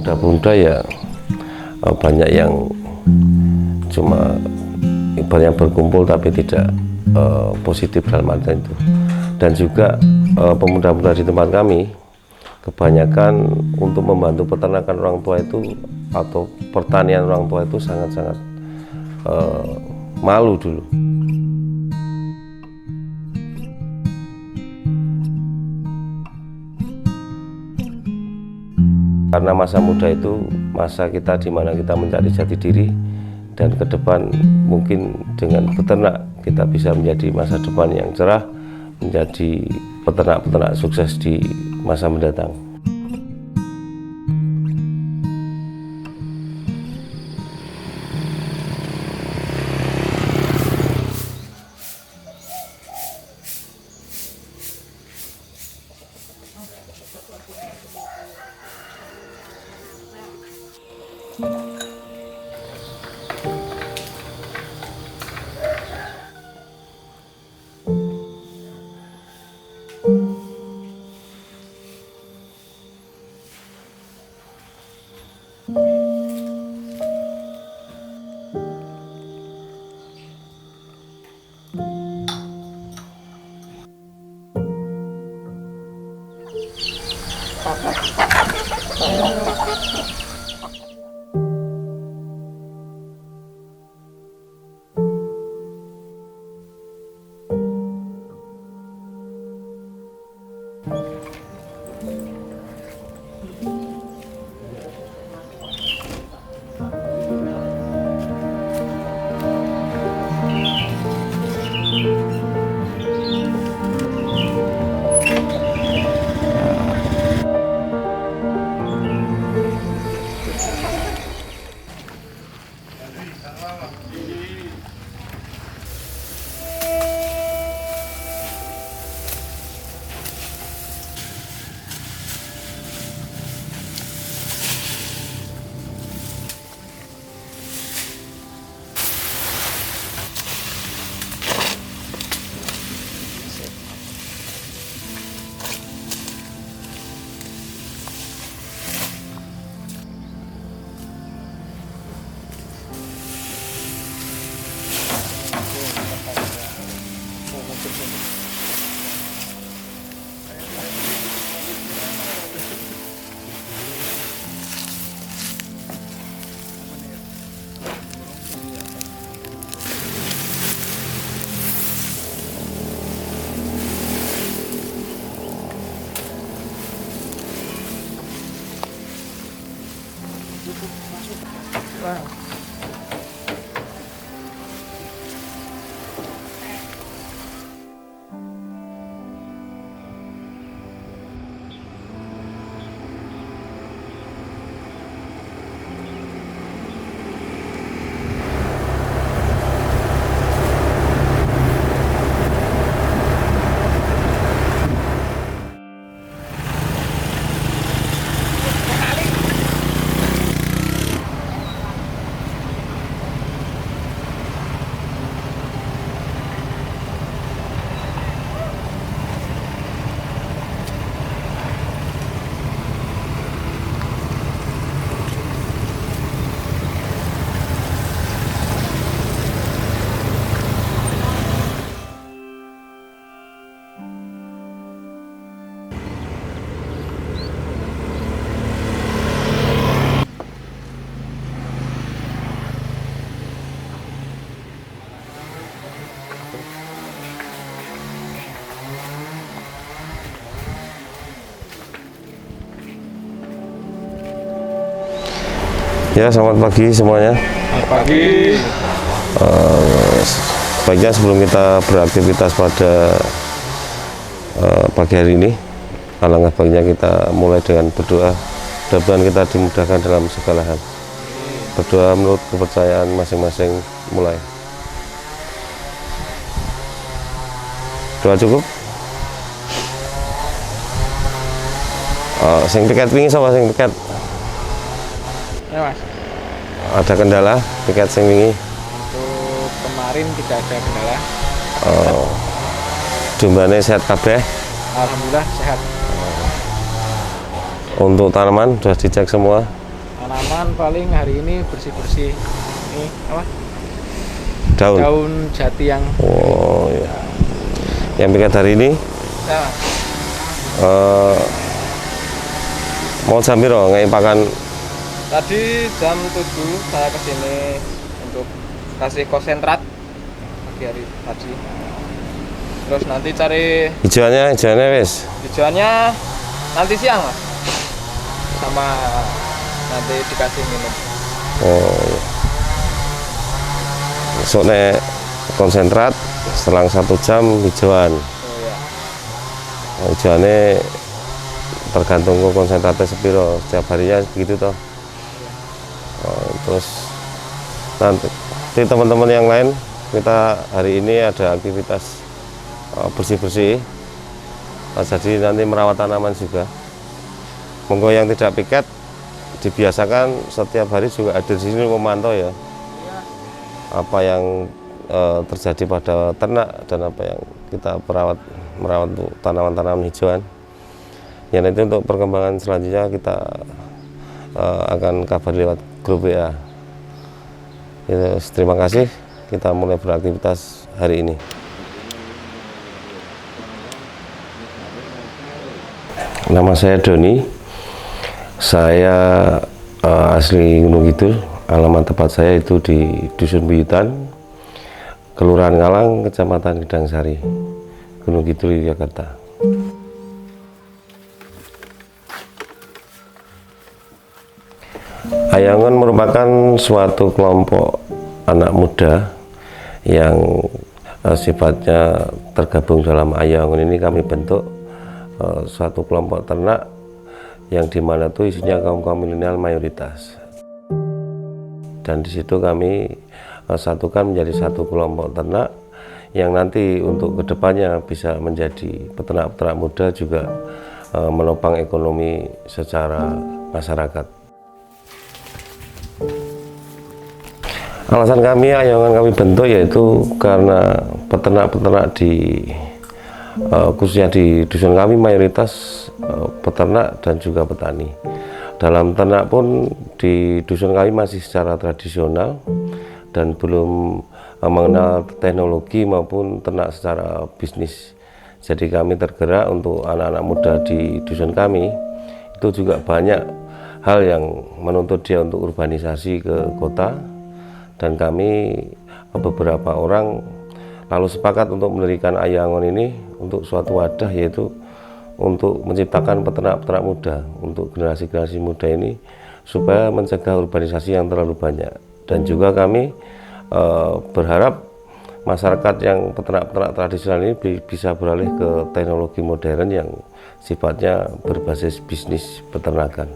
pemuda-pemuda ya banyak yang cuma banyak berkumpul tapi tidak positif dalam arti itu. Dan juga pemuda-pemuda di tempat kami kebanyakan untuk membantu peternakan orang tua itu atau pertanian orang tua itu sangat-sangat malu dulu. Karena masa muda itu masa kita di mana kita mencari jati diri, dan ke depan mungkin dengan beternak kita bisa menjadi masa depan yang cerah, menjadi peternak-peternak sukses di masa mendatang. Ya, selamat pagi semuanya. Selamat pagi. Sebaiknya sebelum kita beraktivitas pada pagi hari ini, alangkah baiknya kita mulai dengan berdoa. Mudah-mudahan kita dimudahkan dalam segala hal. Berdoa menurut kepercayaan masing-masing, mulai. Doa cukup? Sing piket wingi sapa sing piket? Ya Mas, Ada kendala piket sing wingi? untuk kemarin tidak ada kendala. Jumlahnya sehat kabeh. Alhamdulillah sehat. Untuk tanaman sudah dicek semua. Tanaman paling hari ini bersih-bersih. Ini apa? Daun. Daun jati yang Oh iya. Yang piket hari ini ya, Mas. mau jam piro nggak pakan? Tadi jam 7 saya kesini untuk kasih konsentrat pagi hari tadi. Terus nanti cari Hijauannya wes. hijauannya nanti siang, Mas. Sama nanti dikasih minum. Oh iya. Besok nek konsentrat selang 1 jam hijauan. Oh ya. Nah, hijauannya tergantung ke konsentratnya sepiro, setiap harinya begitu toh. Terus nanti teman-teman yang lain kita hari ini ada aktivitas bersih-bersih, jadi nanti merawat tanaman juga. Monggo yang tidak piket dibiasakan setiap hari juga ada di sini memantau ya, apa yang terjadi pada ternak dan apa yang kita merawat untuk tanaman-tanaman hijauan. Ya nanti untuk perkembangan selanjutnya kita akan kabar lewat grup WA. Ya, terima kasih, kita mulai beraktivitas hari ini. Nama saya Doni, saya asli Gunung Kidul. Alamat tempat saya itu di Dusun Buyutan, Kelurahan Ngalang, Kecamatan Gedangsari, Gunung Kidul, Yogyakarta. Ayangon merupakan suatu kelompok anak muda yang sifatnya tergabung dalam Ayangon ini. Kami bentuk suatu kelompok ternak yang dimana tuh isinya kaum milenial mayoritas, dan di situ kami satukan menjadi satu kelompok ternak yang nanti untuk kedepannya bisa menjadi peternak-peternak muda juga menopang ekonomi secara masyarakat. Alasan kami Ayangon kami bentuk yaitu karena peternak-peternak di khususnya di dusun kami mayoritas peternak dan juga petani. Dalam ternak pun di dusun kami masih secara tradisional dan belum mengenal teknologi maupun ternak secara bisnis. Jadi kami tergerak untuk anak-anak muda di dusun kami itu juga banyak hal yang menuntut dia untuk urbanisasi ke kota, dan kami beberapa orang lalu sepakat untuk mendirikan Ayangon ini untuk suatu wadah, yaitu untuk menciptakan peternak-peternak muda untuk generasi-generasi muda ini supaya mencegah urbanisasi yang terlalu banyak. Dan juga kami berharap masyarakat yang peternak-peternak tradisional ini bisa beralih ke teknologi modern yang sifatnya berbasis bisnis peternakan.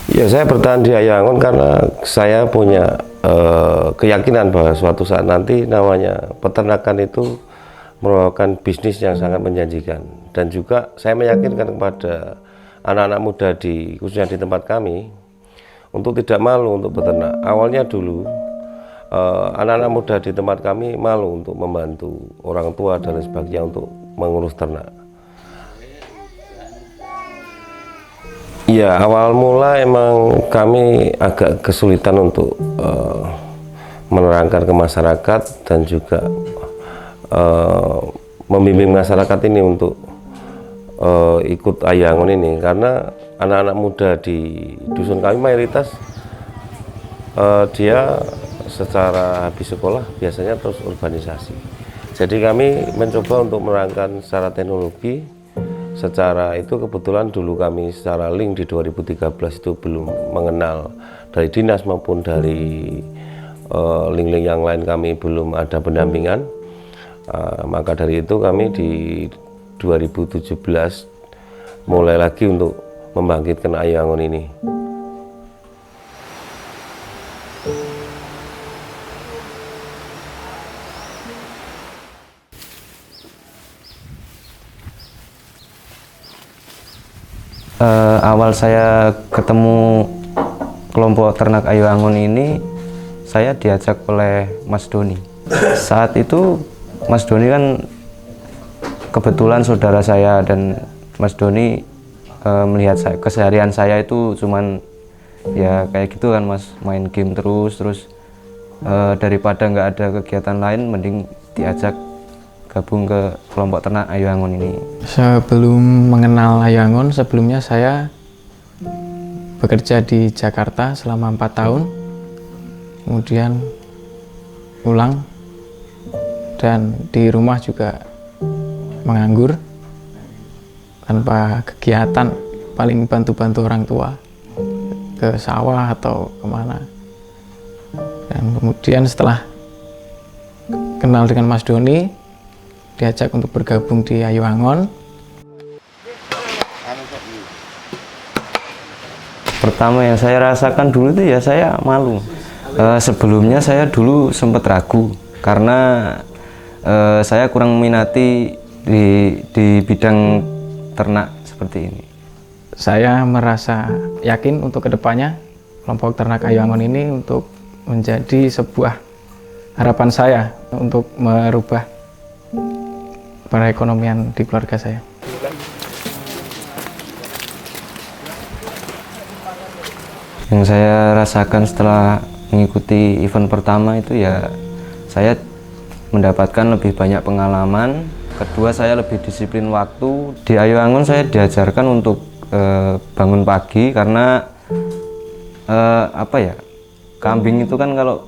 Ya, saya bertahan di Ayangon karena saya punya keyakinan bahwa suatu saat nanti namanya peternakan itu merupakan bisnis yang sangat menjanjikan. Dan juga saya meyakinkan kepada anak-anak muda khususnya di tempat kami untuk tidak malu untuk beternak. Awalnya dulu anak-anak muda di tempat kami malu untuk membantu orang tua dan sebagainya untuk mengurus ternak. Ya, awal mula emang kami agak kesulitan untuk menerangkan ke masyarakat dan juga membimbing masyarakat ini untuk ikut Ayangon ini, karena anak-anak muda di dusun kami mayoritas dia secara habis sekolah biasanya terus urbanisasi. Jadi kami mencoba untuk menerangkan secara teknologi. Secara itu kebetulan dulu kami secara link di 2013 itu belum mengenal dari dinas maupun dari link-link yang lain, kami belum ada pendampingan. Maka dari itu kami di 2017 mulai lagi untuk membangkitkan Ayangon ini. Awal saya ketemu kelompok ternak Ayangon ini, saya diajak oleh Mas Doni. Saat itu Mas Doni kan kebetulan saudara saya dan Mas Doni melihat keseharian saya itu cuman ya kayak gitu kan Mas, main game terus daripada nggak ada kegiatan lain mending diajak gabung ke kelompok ternak Ayu Angon ini. Sebelum mengenal Ayu Angon, sebelumnya saya bekerja di Jakarta selama 4 tahun, kemudian pulang dan di rumah juga menganggur tanpa kegiatan, paling bantu-bantu orang tua ke sawah atau kemana. Dan kemudian setelah kenal dengan Mas Doni, diajak untuk bergabung di Ayu Angon. Pertama yang saya rasakan dulu itu ya saya malu. Sebelumnya saya dulu sempat ragu karena saya kurang minati di bidang ternak seperti ini. Saya merasa yakin untuk kedepannya kelompok ternak Ayu Angon ini untuk menjadi sebuah harapan saya untuk merubah perekonomian di keluarga saya. Yang saya rasakan setelah mengikuti event pertama itu ya saya mendapatkan lebih banyak pengalaman. Kedua, saya lebih disiplin waktu. Di Ayu Angon saya diajarkan untuk bangun pagi karena kambing itu kan kalau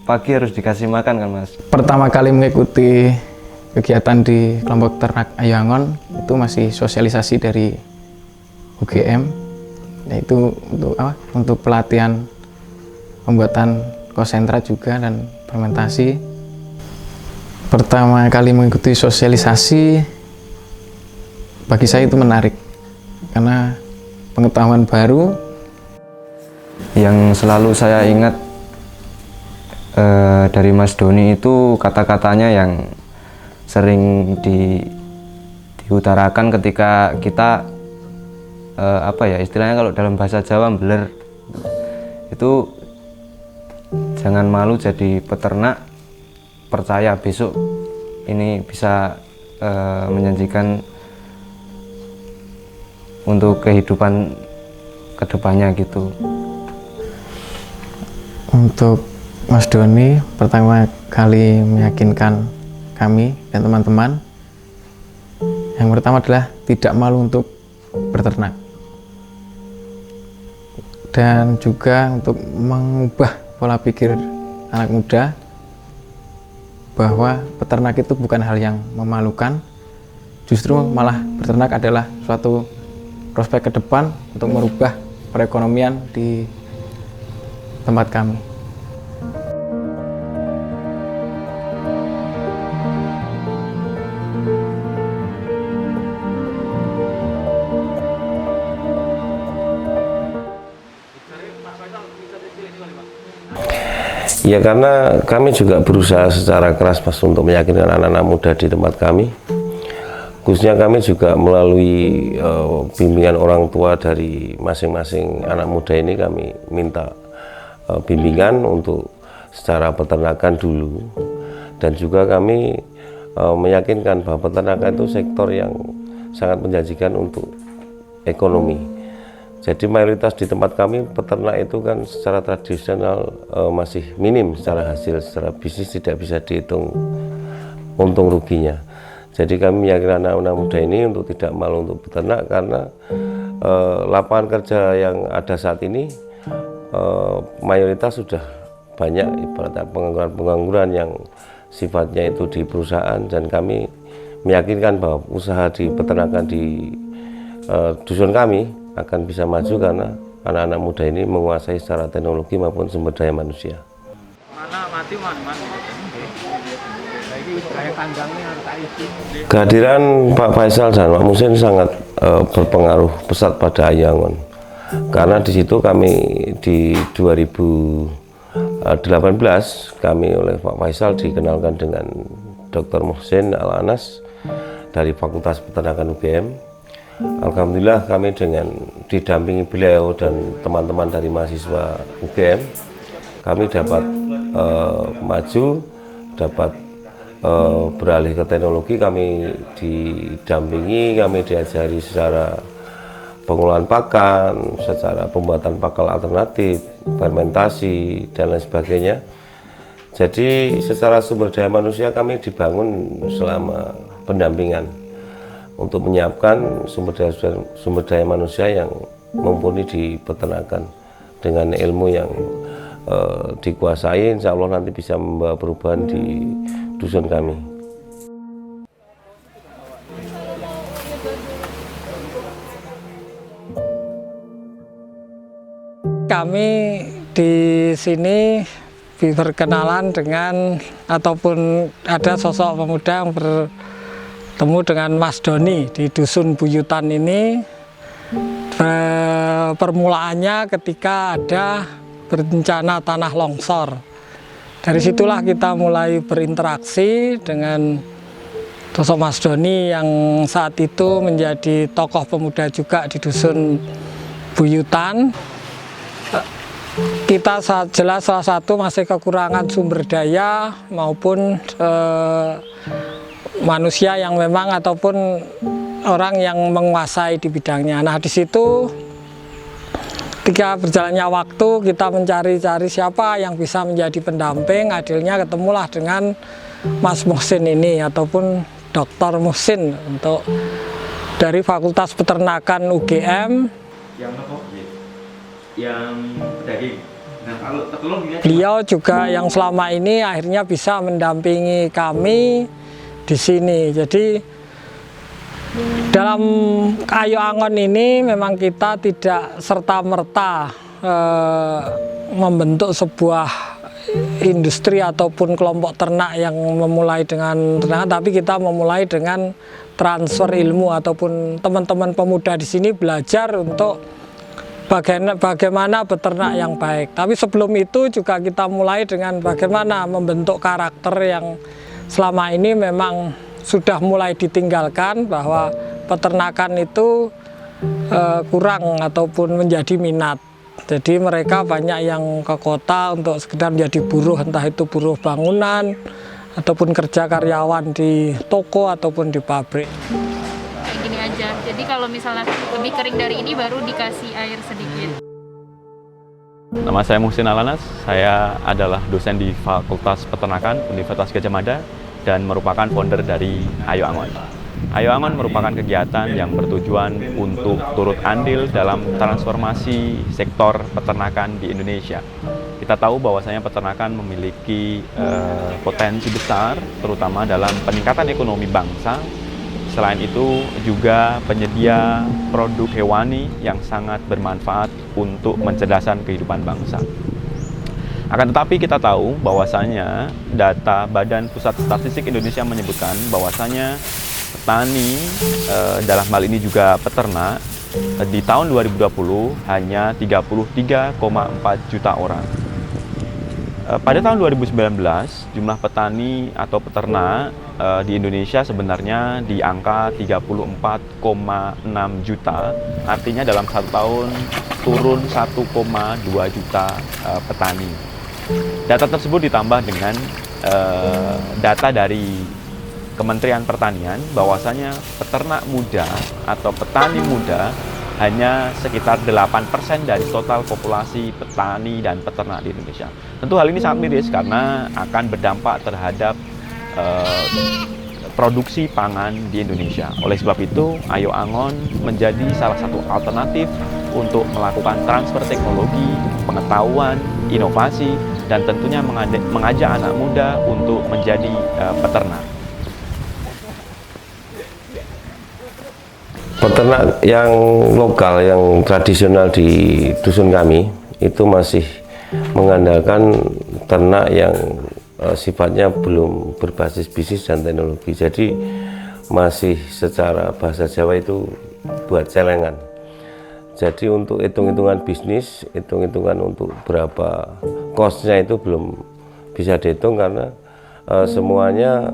pagi harus dikasih makan kan Mas. Pertama kali mengikuti kegiatan di kelompok ternak Ayu Angon itu masih sosialisasi dari UGM, yaitu untuk pelatihan pembuatan konsentrat juga dan fermentasi. Pertama kali mengikuti sosialisasi bagi saya itu menarik karena pengetahuan baru. Yang selalu saya ingat dari Mas Doni itu kata-katanya yang sering diutarakan ketika kita istilahnya kalau dalam bahasa Jawa beler itu, jangan malu jadi peternak, percaya besok ini bisa menjanjikan untuk kehidupan kedepannya gitu. Untuk Mas Doni pertama kali meyakinkan kami dan teman-teman, yang pertama adalah tidak malu untuk berternak, dan juga untuk mengubah pola pikir anak muda bahwa peternak itu bukan hal yang memalukan, justru malah beternak adalah suatu prospek ke depan untuk merubah perekonomian di tempat kami. Ya karena kami juga berusaha secara keras Mas untuk meyakinkan anak-anak muda di tempat kami. Khususnya kami juga melalui bimbingan orang tua dari masing-masing anak muda ini, kami minta bimbingan untuk secara peternakan dulu. Dan juga kami meyakinkan bahwa peternakan itu sektor yang sangat menjanjikan untuk ekonomi. Jadi mayoritas di tempat kami peternak itu kan secara tradisional masih minim secara hasil, secara bisnis tidak bisa dihitung untung ruginya. Jadi kami meyakinkan anak-anak muda ini untuk tidak malu untuk beternak karena lapangan kerja yang ada saat ini mayoritas sudah banyak ibaratnya pengangguran-pengangguran yang sifatnya itu di perusahaan, dan kami meyakinkan bahwa usaha di peternakan di dusun kami akan bisa maju karena anak-anak muda ini menguasai secara teknologi maupun sumber daya manusia. Kehadiran Pak Faisal dan Pak Musin sangat berpengaruh pesat pada Ayu Angon, karena di situ kami di 2018 kami oleh Pak Faisal dikenalkan dengan Dr. Muhsin Al-Anas dari Fakultas Peternakan UGM. Alhamdulillah kami dengan didampingi beliau dan teman-teman dari mahasiswa UGM, kami dapat maju, dapat beralih ke teknologi, kami didampingi, kami diajari secara pengolahan pakan, secara pembuatan pakan alternatif, fermentasi, dan lain sebagainya. Jadi secara sumber daya manusia kami dibangun selama pendampingan untuk menyiapkan sumber daya manusia yang mumpuni di peternakan dengan ilmu yang dikuasai, insya Allah nanti bisa membawa perubahan di dusun kami. Kami di sini berkenalan dengan ataupun ada sosok pemuda yang bertemu dengan Mas Doni di dusun Buyutan ini. Permulaannya ketika ada bencana tanah longsor. Dari situlah kita mulai berinteraksi dengan sosok Mas Doni yang saat itu menjadi tokoh pemuda juga di dusun Buyutan. Kita jelas salah satu masih kekurangan sumber daya maupun manusia yang memang ataupun orang yang menguasai di bidangnya. Nah, di situ ketika berjalannya waktu kita mencari-cari siapa yang bisa menjadi pendamping. Akhirnya ketemulah dengan Mas Muhsin ini ataupun Dr. Muhsin untuk dari Fakultas Peternakan UGM. Yang daging. Nah, kalau telur beliau juga yang selama ini akhirnya bisa mendampingi kami di sini. Jadi dalam Ayo Angon ini memang kita tidak serta-merta membentuk sebuah industri ataupun kelompok ternak yang memulai dengan ternak, tapi kita memulai dengan transfer ilmu ataupun teman-teman pemuda di sini belajar untuk bagaimana beternak yang baik. Tapi sebelum itu juga kita mulai dengan bagaimana membentuk karakter yang selama ini memang sudah mulai ditinggalkan, bahwa peternakan itu kurang ataupun menjadi minat. Jadi mereka banyak yang ke kota untuk sekedar menjadi buruh, entah itu buruh bangunan ataupun kerja karyawan di toko ataupun di pabrik. Gini aja, jadi kalau misalnya lebih kering dari ini baru dikasih air sedikit. Nama saya Muhsin Alanas, saya adalah dosen di Fakultas Peternakan Universitas Gadjah Mada dan merupakan founder dari Ayo Angon. Ayo Angon merupakan kegiatan yang bertujuan untuk turut andil dalam transformasi sektor peternakan di Indonesia. Kita tahu bahwasanya peternakan memiliki potensi besar, terutama dalam peningkatan ekonomi bangsa. Selain itu juga penyedia produk hewani yang sangat bermanfaat untuk mencerdaskan kehidupan bangsa. Akan tetapi kita tahu bahwasanya data Badan Pusat Statistik Indonesia menyebutkan bahwasanya petani dalam hal ini juga peternak di tahun 2020 hanya 33,4 juta orang. Pada tahun 2019 jumlah petani atau peternak di Indonesia sebenarnya di angka 34,6 juta, artinya dalam 1 tahun turun 1,2 juta petani. Data tersebut ditambah dengan data dari Kementerian Pertanian bahwasanya peternak muda atau petani muda hanya sekitar 8% dari total populasi petani dan peternak di Indonesia. Tentu hal ini sangat miris karena akan berdampak terhadap produksi pangan di Indonesia. Oleh sebab itu, Ayo Angon menjadi salah satu alternatif untuk melakukan transfer teknologi, pengetahuan, inovasi, dan tentunya mengajak anak muda untuk menjadi peternak. Peternak yang lokal, yang tradisional di dusun kami itu masih mengandalkan ternak yang sifatnya belum berbasis bisnis dan teknologi. Jadi masih secara bahasa Jawa itu buat celengan. Jadi untuk hitung-hitungan bisnis, hitung-hitungan untuk berapa cost-nya itu belum bisa dihitung karena semuanya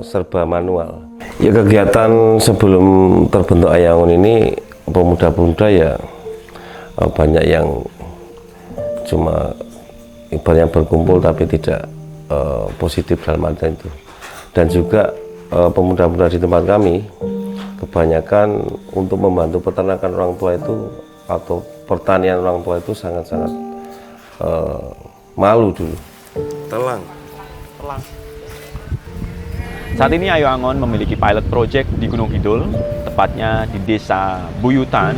serba manual. Ya, kegiatan sebelum terbentuk Ayo Angon ini pemuda-pemuda ya banyak yang cuma ibaratnya berkumpul tapi tidak positif dalam arti itu. Dan juga pemuda-pemuda di tempat kami kebanyakan untuk membantu peternakan orang tua itu atau pertanian orang tua itu sangat-sangat malu dulu. Telang. Saat ini Ayo Angon memiliki pilot project di Gunung Kidul, tepatnya di Desa Buyutan,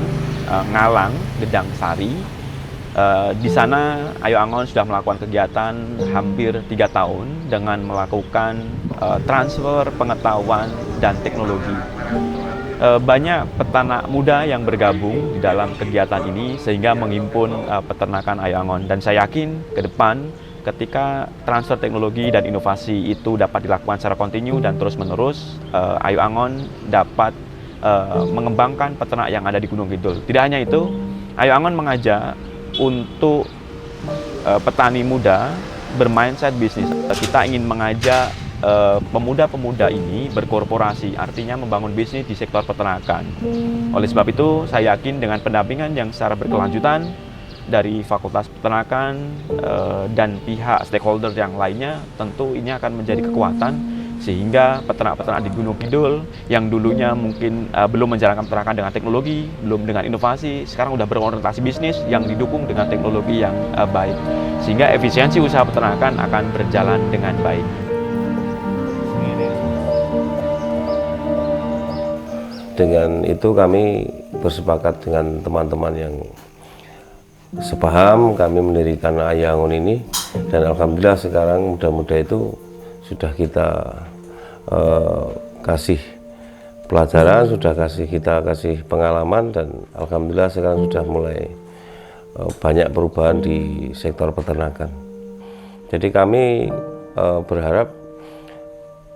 Ngalang, Gedang Sari. Di sana Ayo Angon sudah melakukan kegiatan hampir 3 tahun dengan melakukan transfer pengetahuan dan teknologi. Banyak peternak muda yang bergabung di dalam kegiatan ini sehingga menghimpun peternakan Ayo Angon, dan saya yakin ke depan ketika transfer teknologi dan inovasi itu dapat dilakukan secara kontinu dan terus-menerus, Ayo Angon dapat mengembangkan peternak yang ada di Gunung Kidul. Tidak hanya itu, Ayo Angon mengajak untuk petani muda bermindset bisnis. Kita ingin mengajak pemuda-pemuda ini berkorporasi, artinya membangun bisnis di sektor peternakan. Oleh sebab itu, saya yakin dengan pendampingan yang secara berkelanjutan dari Fakultas Peternakan dan pihak stakeholder yang lainnya, tentu ini akan menjadi kekuatan sehingga peternak-peternak di Gunung Kidul yang dulunya mungkin belum menjalankan peternakan dengan teknologi, belum dengan inovasi, sekarang sudah berorientasi bisnis yang didukung dengan teknologi yang baik, sehingga efisiensi usaha peternakan akan berjalan dengan baik. Dengan itu kami bersepakat dengan teman-teman yang sepaham, kami mendirikan Ayo Angon ini, dan alhamdulillah sekarang muda-muda itu sudah kita kasih pelajaran, sudah kita kasih pengalaman, dan alhamdulillah sekarang sudah mulai banyak perubahan di sektor peternakan. Jadi kami berharap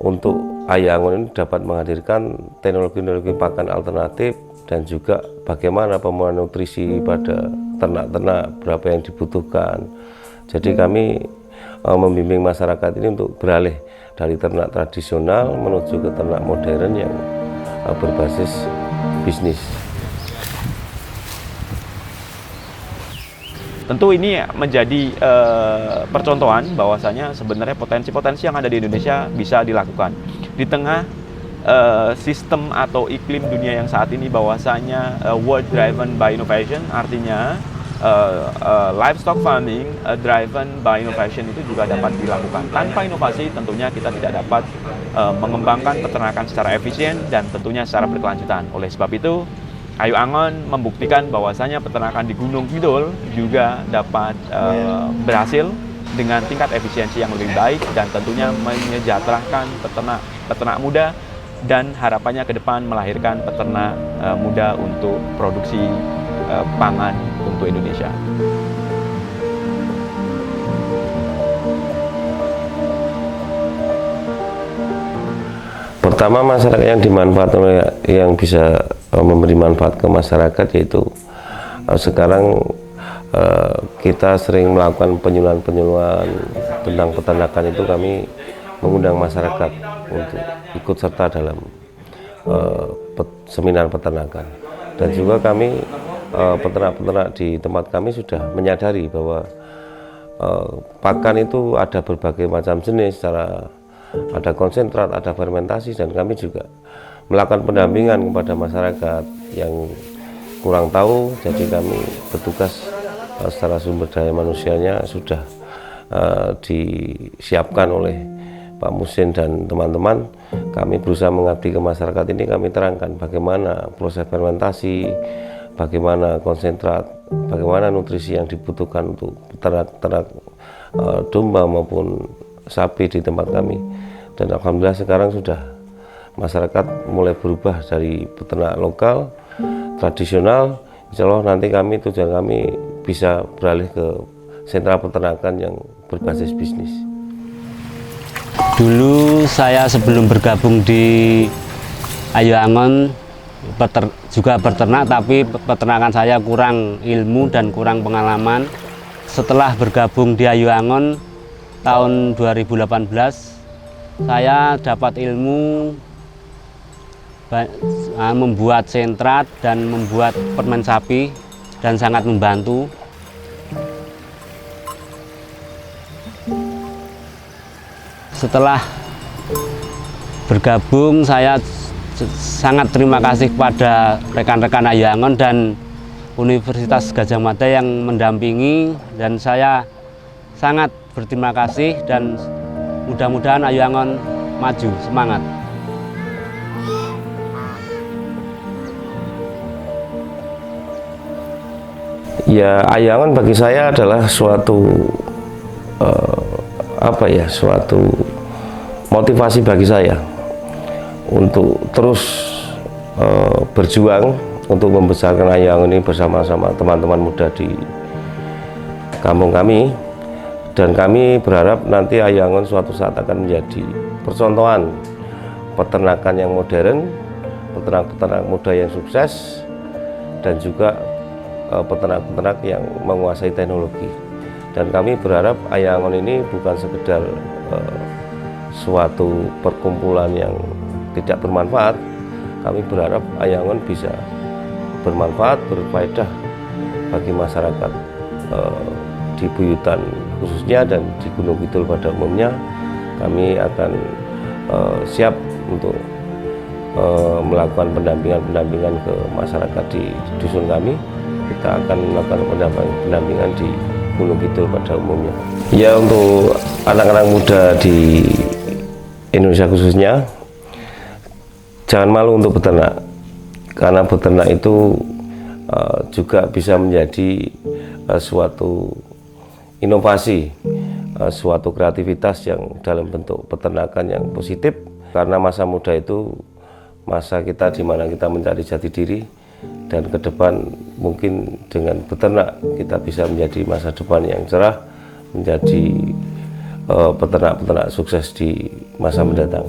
untuk Ayo Angon ini dapat menghadirkan teknologi-teknologi pakan alternatif dan juga bagaimana pemenuhan nutrisi pada ternak-ternak, berapa yang dibutuhkan. Jadi kami membimbing masyarakat ini untuk beralih dari ternak tradisional menuju ke ternak modern yang berbasis bisnis. Tentu ini menjadi percontohan bahwasanya sebenarnya potensi-potensi yang ada di Indonesia bisa dilakukan. Di tengah sistem atau iklim dunia yang saat ini bahwasanya world driven by innovation, artinya livestock farming driven by innovation itu juga dapat dilakukan. Tanpa inovasi tentunya kita tidak dapat mengembangkan peternakan secara efisien dan tentunya secara berkelanjutan. Oleh sebab itu, Ayo Angon membuktikan bahwasanya peternakan di Gunung Kidul juga dapat berhasil dengan tingkat efisiensi yang lebih baik dan tentunya menyejahterakan peternak muda, dan harapannya ke depan melahirkan peternak muda untuk produksi pangan untuk Indonesia. Pertama, masyarakat yang dimanfaatkan oleh yang bisa memberi manfaat ke masyarakat, yaitu sekarang kita sering melakukan penyuluhan tentang peternakan. Itu kami mengundang masyarakat untuk ikut serta dalam seminar peternakan, dan juga kami peternak-peternak di tempat kami sudah menyadari bahwa pakan itu ada berbagai macam jenis, ada konsentrat, ada fermentasi, dan kami juga melakukan pendampingan kepada masyarakat yang kurang tahu. Jadi kami bertugas secara sumber daya manusianya sudah disiapkan oleh Pak Musin dan teman-teman. Kami berusaha mengabdi ke masyarakat ini, kami terangkan bagaimana proses fermentasi, bagaimana konsentrat, bagaimana nutrisi yang dibutuhkan untuk ternak domba maupun sapi di tempat kami. Dan alhamdulillah sekarang sudah masyarakat mulai berubah dari peternak lokal tradisional. Insya Allah nanti tujuan kami bisa beralih ke sentra peternakan yang berbasis bisnis. Dulu saya sebelum bergabung di Ayo Angon juga beternak, tapi peternakan saya kurang ilmu dan kurang pengalaman. Setelah bergabung di Ayo Angon tahun 2018, saya dapat ilmu membuat sentrat dan membuat permen sapi, dan sangat membantu. Setelah bergabung, saya sangat terima kasih kepada rekan-rekan Ayu Angon dan Universitas Gadjah Mada yang mendampingi, dan saya sangat berterima kasih dan mudah-mudahan Ayu Angon maju, semangat. Ya, Ayu Angon bagi saya adalah suatu suatu motivasi bagi saya untuk terus berjuang untuk membesarkan Ayu Angon ini bersama-sama teman-teman muda di kampung kami, dan kami berharap nanti Ayu Angon suatu saat akan menjadi percontohan peternakan yang modern, peternak-peternak muda yang sukses, dan juga peternak-peternak yang menguasai teknologi. Dan kami berharap Ayu Angon ini bukan sekedar suatu perkumpulan yang tidak bermanfaat. Kami berharap Ayu Angon bisa bermanfaat, berfaedah bagi masyarakat di Buyutan khususnya dan di Gunung Kidul pada umumnya. Kami akan siap untuk melakukan pendampingan ke masyarakat di dusun kami. Kita akan melakukan pendampingan di Gunung Kidul pada umumnya. Ya, untuk anak-anak muda di Indonesia khususnya, jangan malu untuk beternak, karena beternak itu juga bisa menjadi suatu inovasi, suatu kreativitas yang dalam bentuk peternakan yang positif, karena masa muda itu masa kita di mana kita mencari jati diri, dan ke depan mungkin dengan beternak kita bisa menjadi masa depan yang cerah, menjadi peternak-peternak sukses di masa mendatang.